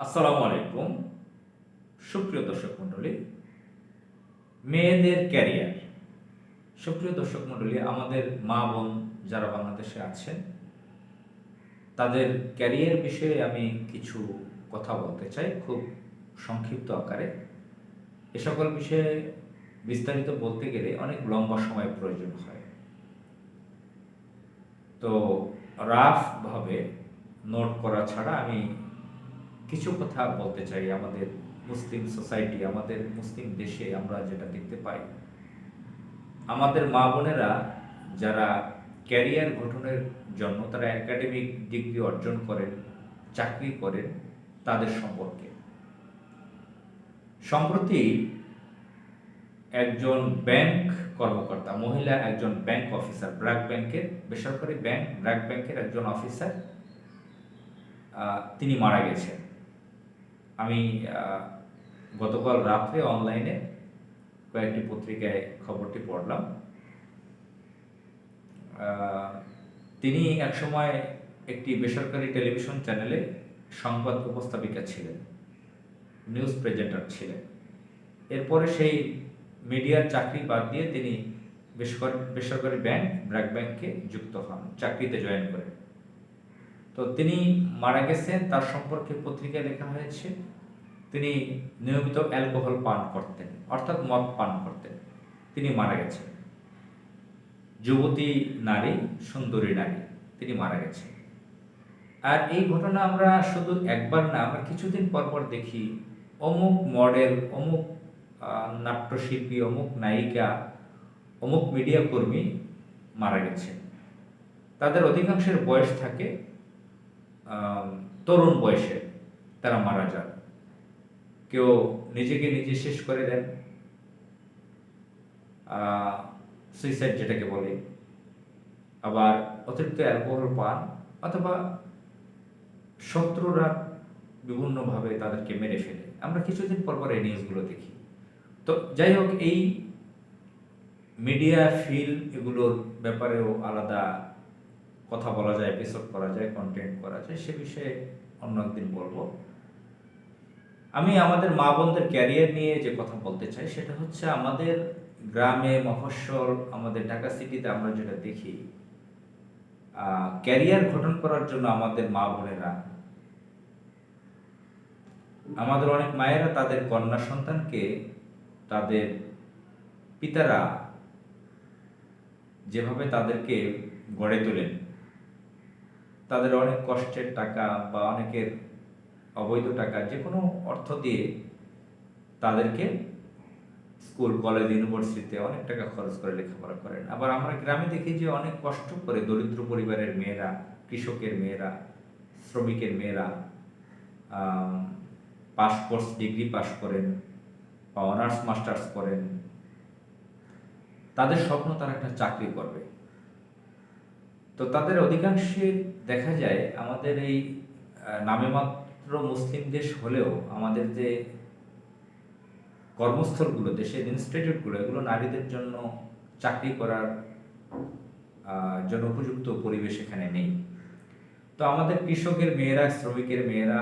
আসসালামু আলাইকুম। সুপ্রিয় দর্শক মণ্ডলী, মেয়েদের ক্যারিয়ার। সুপ্রিয় দর্শক মণ্ডলী, আমাদের মা বোন যারা বাংলাদেশে আছেন তাদের ক্যারিয়ার বিষয়ে আমি কিছু কথা বলতে চাই খুব সংক্ষিপ্ত আকারে। এ সকল বিষয়ে বিস্তারিত বলতে গেলে অনেক লম্বা সময় প্রয়োজন হয়। তো রাফভাবে নোট করা ছাড়া আমি কিছু কথা বলতে চাই। আমাদের মুসলিম সোসাইটি, আমাদের মুসলিম দেশে আমরা যেটা দেখতে পাই, আমাদের মা বোনেরা যারা ক্যারিয়ার গঠনের জন্য তারা একাডেমিক ডিগ্রি অর্জন করেন, চাকরি করেন, তাদের সম্পর্কে সম্প্রতি একজন ব্যাংক কর্মকর্তা, মহিলা একজন ব্যাংক অফিসার, ব্র্যাক ব্যাংকের, বেসরকারি ব্যাংক ব্র্যাক ব্যাংকের একজন অফিসার, তিনি মারা গেছেন। আমি গতকাল রাত্রে অনলাইনে কয়েকটি পত্রিকায় খবরটি পড়লাম। তিনি একসময় একটি বেসরকারি টেলিভিশন চ্যানেলে সংবাদ উপস্থাপিকা ছিলেন, নিউজ প্রেজেন্টার ছিলেন। এরপরে সেই মিডিয়ার চাকরি বাদ দিয়ে তিনি বেসরকারি ব্যাংক ব্র্যাক ব্যাংকে যুক্ত হন, চাকরিতে জয়েন করেন। তো তিনি মারা গেছেন, তার সম্পর্কে পত্রিকায় লেখা হয়েছে তিনি নিয়মিত অ্যালকোহল পান করতেন, অর্থাৎ মদ পান করতেন। তিনি মারা গেছেন। যুবতী নারী, সুন্দরী নারী, তিনি মারা গেছেন। আর এই ঘটনা আমরা শুধু একবার না, আমরা কিছুদিন পর পর দেখি অমুক মডেল, অমুক নাট্যশিল্পী, অমুক নায়িকা, অমুক মিডিয়া কর্মী মারা গেছেন। তাদের অধিকাংশের বয়স থাকে তরুণ বয়সে, তারা মারা যান। কেউ নিজেকে নিজে শেষ করে দেন, সুইসাইড যেটাকে বলে, আবার অতিরিক্ত অ্যালকোহল পান, অথবা শত্রুরা বিভিন্নভাবে তাদেরকে মেরে ফেলে। আমরা কিছুদিন পর পর এই নিউজগুলো দেখি। তো যাই হোক, এই মিডিয়া ফিল্ম এগুলোর ব্যাপারেও আলাদা কথা বলা যায়, এপিসোড করা যায়, কন্টেন্ট করা যায়, সে বিষয়ে অন্য একদিন বলবো। আমি আমাদের মা বোনদের ক্যারিয়ার নিয়ে যে কথা বলতে চাই সেটা হচ্ছে, আমাদের গ্রামে, মফস্বল, আমাদের ঢাকা সিটিতে আমরা যেটা দেখি, ক্যারিয়ার গঠন করার জন্য আমাদের মা বোনেরা, আমাদের অনেক মায়েরা তাদের কন্যা সন্তানকে তাদের পিতারা যেভাবে তাদেরকে গড়ে তোলেন, তাদের অনেক কষ্টের টাকা বা অনেকের অবৈধ টাকা, যে কোনো অর্থ দিয়ে তাদেরকে স্কুল, কলেজ, ইউনিভার্সিটিতে অনেক টাকা খরচ করে লেখাপড়া করেন। আবার আমরা গ্রামে দেখি যে অনেক কষ্ট করে দরিদ্র পরিবারের মেয়েরা, কৃষকের মেয়েরা, শ্রমিকের মেয়েরা পাস কোর্স, ডিগ্রি পাস করেন বা অনার্স মাস্টার্স করেন। তাদের স্বপ্ন তারা একটা চাকরি করবে। তো তাদের অধিকাংশে দেখা যায়, আমাদের এই নামে মাত্র মুসলিম দেশ হলেও আমাদের যে কর্মস্থলগুলো, দেশের ইনস্টিটিউটগুলো, এগুলো নারীদের জন্য চাকরি করার জন্য উপযুক্ত পরিবেশ এখানে নেই। তো আমাদের কৃষকের মেয়েরা, শ্রমিকের মেয়েরা,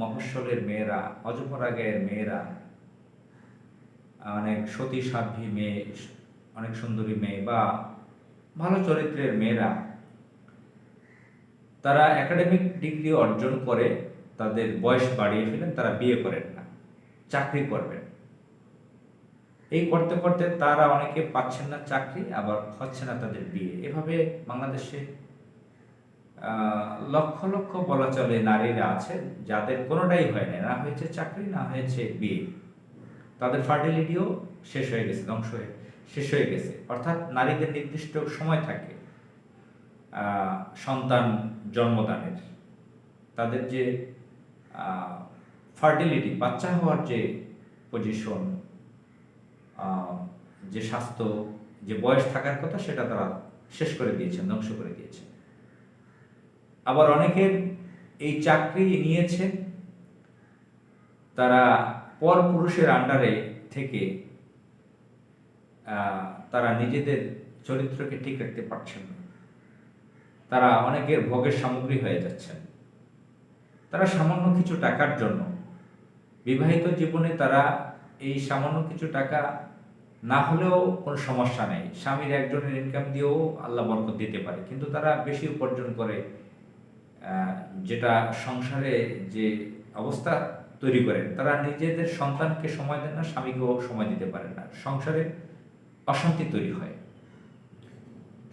মফস্বলের মেয়েরা, অজপরা গায়ের মেয়েরা, অনেক সতী সাধ্বী মেয়ে, অনেক সুন্দরী মেয়ে বা ভালো চরিত্রের মেয়েরা, তারা একাডেমিক ডিগ্রি অর্জন করে তাদের বয়স বাড়িয়ে ফেলেন, তারা বিয়ে করেন না, চাকরি করবেন। এই করতে করতে তারা অনেকে পাচ্ছেন না চাকরি, আবার হচ্ছে না তাদের বিয়ে। এভাবে বাংলাদেশে লক্ষ লক্ষ বলা চলে নারীরা আছে যাদের কোনোটাই হয় না, না হয়েছে চাকরি, না হয়েছে বিয়ে। তাদের ফার্টিলিটিও শেষ হয়ে গেছে, শেষ হয়ে গেছে। অর্থাৎ নারীদের নির্দিষ্ট সময় থাকে সন্তান জন্মদানের। তাদের যে ফার্টিলিটি, বাচ্চা হওয়ার যে পজিশন, যে স্বাস্থ্য, যে বয়স থাকার কথা, সেটা তারা শেষ করে দিয়েছেন, ধ্বংস করে দিয়েছে। আবার অনেকের এই চাকরি নিয়েছে, তারা পর পুরুষের আন্ডারে থেকে তারা নিজেদের চরিত্রকে ঠিক রাখতে পারছেন না। তারা অনেকের ভোগের সামগ্রী হয়ে যাচ্ছেন। তারা সামান্য কিছু টাকার জন্য বিবাহিত জীবনে তারা এই সামান্য কিছু টাকা না হলেও কোনো সমস্যা নেই, স্বামীর একজনের ইনকাম দিয়েও আল্লাহ বরকত দিতে পারে, কিন্তু তারা বেশি উপার্জন করে, যেটা সংসারে যে অবস্থা তৈরি করেন, তারা নিজেদের সন্তানকে সময় দেন না, স্বামীকেও সময় দিতে পারেন না, সংসারে অশান্তি তৈরি হয়,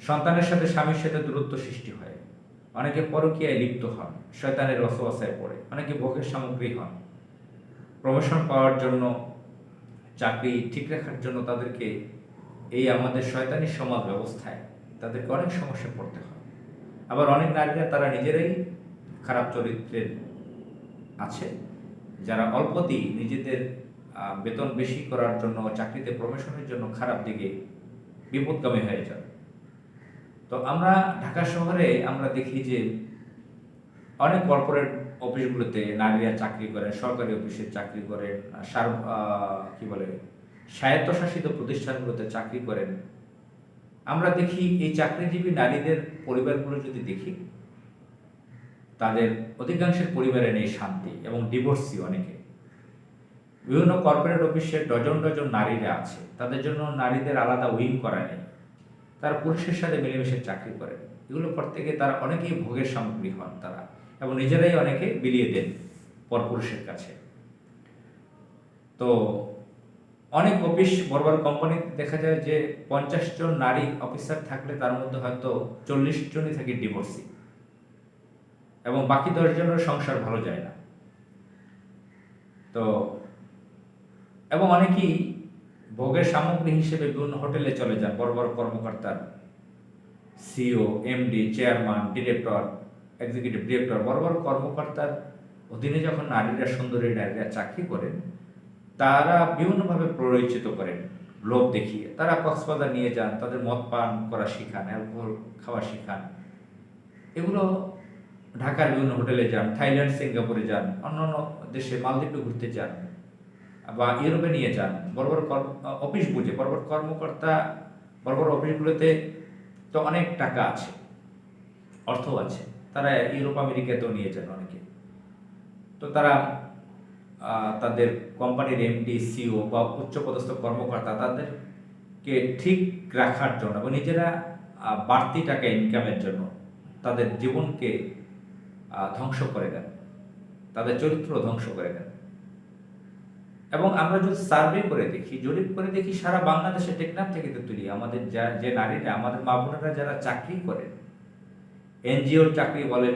সন্তানের সাথে স্বামীর সাথে দূরত্ব সৃষ্টি হয়, অনেকে পরকীয়ায় লিপ্ত হন, শয়তানের ওয়াসওয়াসায় পড়ে, অনেকে ভোগের সামগ্রী হন, প্রমোশন পাওয়ার জন্য, চাকরি ঠিক রাখার জন্য তাদেরকে এই আমাদের শয়তানি সমাজ ব্যবস্থায় তাদেরকে অনেক সমস্যা পড়তে হয়। আবার অনেক নারীরা তারা নিজেরাই খারাপ চরিত্রের আছে, যারা অল্পতেই নিজেদের বেতন বেশি করার জন্য, চাকরিতে প্রমোশনের জন্য খারাপ দিকে বিপদগামী হয়ে যায়। তো আমরা ঢাকা শহরে আমরা দেখি যে অনেক কর্পোরেট অফিসগুলোতে নারীরা চাকরি করেন, সরকারি অফিসে চাকরি করেন, কি বলে স্বায়ত্তশাসিত প্রতিষ্ঠানগুলোতে চাকরি করেন। আমরা দেখি এই চাকরিজীবী নারীদের পরিবারগুলো যদি দেখি, তাদের অধিকাংশের পরিবারে নেই শান্তি এবং ডিভোর্সি অনেকে। বিভিন্ন কর্পোরেট অফিসে ডজন ডজন নারীরা আছে, তাদের জন্য নারীদের আলাদা উইং করা নেই, তারা পুরুষের সাথে মিলেমিশে চাকরি করেন। এগুলো করতে গিয়ে তারা অনেকেই ভোগের সামগ্রী হন তারা, এবং নিজেরাই অনেকে বিলিয়ে দেন পরপুরুষের কাছে। তো অনেক অফিস, বড় বড় কোম্পানি দেখা যায় যে 50 জন নারী অফিসার থাকলে তার মধ্যে হয়তো 40 জনই থাকে ডিভোর্সি, এবং বাকি 10 জনের সংসার ভালো যায় না। তো এবং অনেকেই ভোগের সামগ্রী হিসেবে বিভিন্ন হোটেলে চলে যান, বড় বড় কর্মকর্তার, CEO, MD, chairman, director, executive director, বড় বড় কর্মকর্তার অধীনে যখন নারীরা, সুন্দরী নারীরা চাকরি করেন, তারা বিভিন্নভাবে প্ররোচিত করেন, লোভ দেখিয়ে তারা কক্সবাজার নিয়ে যান, তাদের মদ পান করা শিখান, অ্যালকোহল খাওয়া শিখান। এগুলো ঢাকার বিভিন্ন হোটেলে যান, থাইল্যান্ড, সিঙ্গাপুরে যান, অন্যান্য দেশে মালদ্বীপে ঘুরতে যান, বা ইউরোপে নিয়ে যান। বড় বড় অফিস বুঝে, বড় বড় কর্মকর্তা, বড় বড় অফিসগুলোতে তো অনেক টাকা আছে, অর্থ আছে, তারা ইউরোপ আমেরিকাতেও নিয়ে যান অনেকে। তো তারা তাদের কোম্পানির এমডি, সিও বা উচ্চপদস্থ কর্মকর্তা তাদেরকে ঠিক রাখার জন্য এবং নিজেরা বাড়তি টাকা ইনকামের জন্য তাদের জীবনকে ধ্বংস করে দেন, তাদের চরিত্র ধ্বংস করে দেন। এবং আমরা যদি সার্ভে করে দেখি, জরিপ করে দেখি, সারা বাংলাদেশে টেকনাফ থেকে তুলি আমাদের যে নারীরা, আমাদের মা বোনেরা যারা চাকরি করেন, এনজিওর চাকরি বলেন,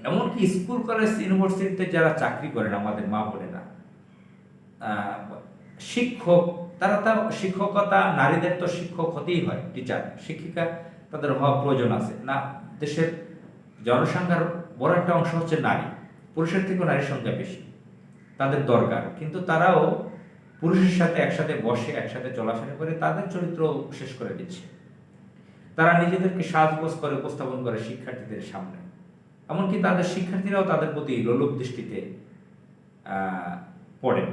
এমনকি স্কুল, কলেজ, ইউনিভার্সিটিতে যারা চাকরি করেন আমাদের মা বোনেরা, শিক্ষক, তারা তো শিক্ষকতা, নারীদের তো শিক্ষক হতেই হয়, টিচার, শিক্ষিকা তাদের হওয়া প্রয়োজন আছে না। দেশের জনসংখ্যার বড় একটা অংশ হচ্ছে নারী, পুরুষের থেকেও নারীর সংখ্যা বেশি, তাদের দরকার। কিন্তু তারাও পুরুষের সাথে একসাথে বসে, একসাথে চলাফেরা করে তাদের চরিত্র শেষ করে দিচ্ছে। তারা নিজেদেরকে সাজগোজ করে উপস্থাপন করে শিক্ষার্থীদের সামনে, এমনকি তাদের শিক্ষার্থীরাও তাদের প্রতি লোলুপ দৃষ্টিতে পড়ে।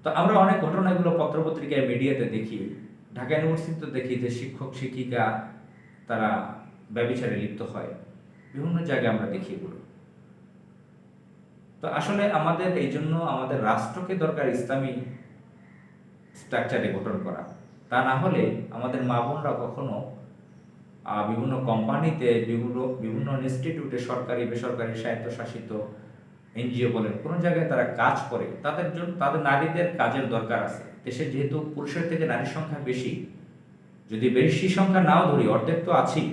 তো আমরা অনেক ঘটনাগুলো পত্রপত্রিকায়, মিডিয়াতে দেখি, ঢাকা ইউনিভার্সিটিতে দেখি যে শিক্ষক শিক্ষিকা তারা ব্যভিচারে লিপ্ত হয়, বিভিন্ন জায়গায় আমরা দেখি এগুলো। তো আসলে আমাদের এই জন্য আমাদের রাষ্ট্রকে দরকার ইসলামী স্ট্রাকচারে গঠন করা, তা না হলে আমাদের মা বোনরা কখনো বিভিন্ন কোম্পানিতে, বিভিন্ন ইনস্টিটিউটে, সরকারি, বেসরকারি, স্বায়ত্তশাসিত এনজিও বলেন, কোনো জায়গায় তারা কাজ করে, তাদের জন্য তাদের নারীদের কাজের দরকার আছে। দেশে যেহেতু পুরুষের থেকে নারীর সংখ্যা বেশি, যদি বেশি সংখ্যা নাও ধরি, অর্ধেক তো আছেই,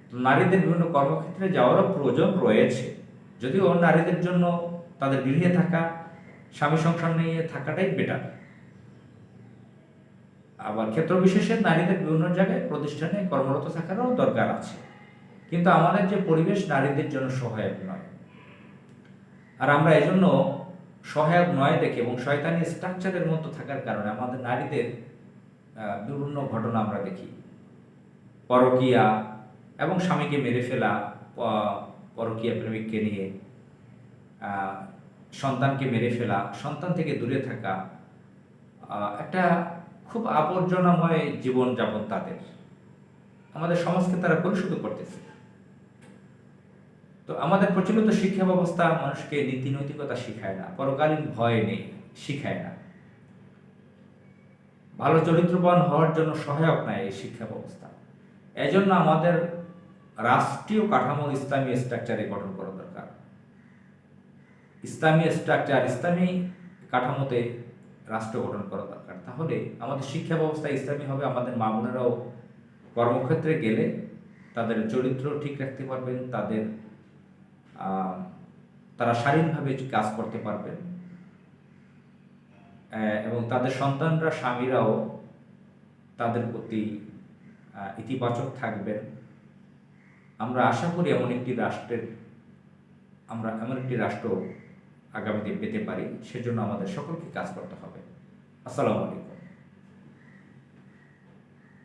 তো নারীদের বিভিন্ন কর্মক্ষেত্রে যাওয়ারও প্রয়োজন রয়েছে। যদিও নারীদের জন্য তাদের গৃহে থাকা, স্বামী সংসার নিয়ে থাকাটাই বেটার। আবার ক্ষেত্র বিশেষে নারীদের বিভিন্ন জায়গায় প্রতিষ্ঠানে কর্মরত থাকারও দরকার আছে, কিন্তু আমাদের যে পরিবেশ নারীদের জন্য সহায়ক নয়। আর আমরা এজন্য সহায়ক নয় দেখে এবং শয়তানি স্ট্রাকচারের মতো থাকার কারণে আমাদের নারীদের বিভিন্ন ঘটনা আমরা দেখি, পরকীয়া এবং স্বামীকে মেরে ফেলা, পরকীয়া প্রেমিককে নিয়ে সন্তানকে মেরে ফেলা, সন্তান থেকে দূরে থাকা, একটা খুব আবর্জনাময় জীবনযাপন তাদের, আমাদের সমাজকে তারা কলুষিত করতেছে। তো তো আমাদের প্রচলিত শিক্ষা ব্যবস্থা মানুষকে নীতি নৈতিকতা শিখায় না, পরকালীন ভয় নেই, শিখায় না, ভালো চরিত্রবান হওয়ার জন্য সহায়ক নয় এই শিক্ষা ব্যবস্থা। এজন্য আমাদের রাষ্ট্রীয় কাঠামো ইসলামী স্ট্রাকচারে গঠন করা দরকার। ইসলামী স্ট্রাকচার, ইসলামী কাঠামোতে রাষ্ট্র গঠন করা দরকার। তাহলে আমাদের শিক্ষা ব্যবস্থা ইসলামী হবে, আমাদের মা বোনেরাও কর্মক্ষেত্রে গেলে তাদের চরিত্র ঠিক রাখতে পারবেন, তারা শারীরিকভাবে কাজ করতে পারবেন, এবং তাদের সন্তানরা, স্বামীরাও তাদের প্রতি ইতিবাচক থাকবেন। আমরা আশা করি এমন একটি রাষ্ট্র আগামীতে পেতে পারি। সেজন্য আমাদের সকলকে কাজ করতে হবে। আসসালামু আলাইকুম।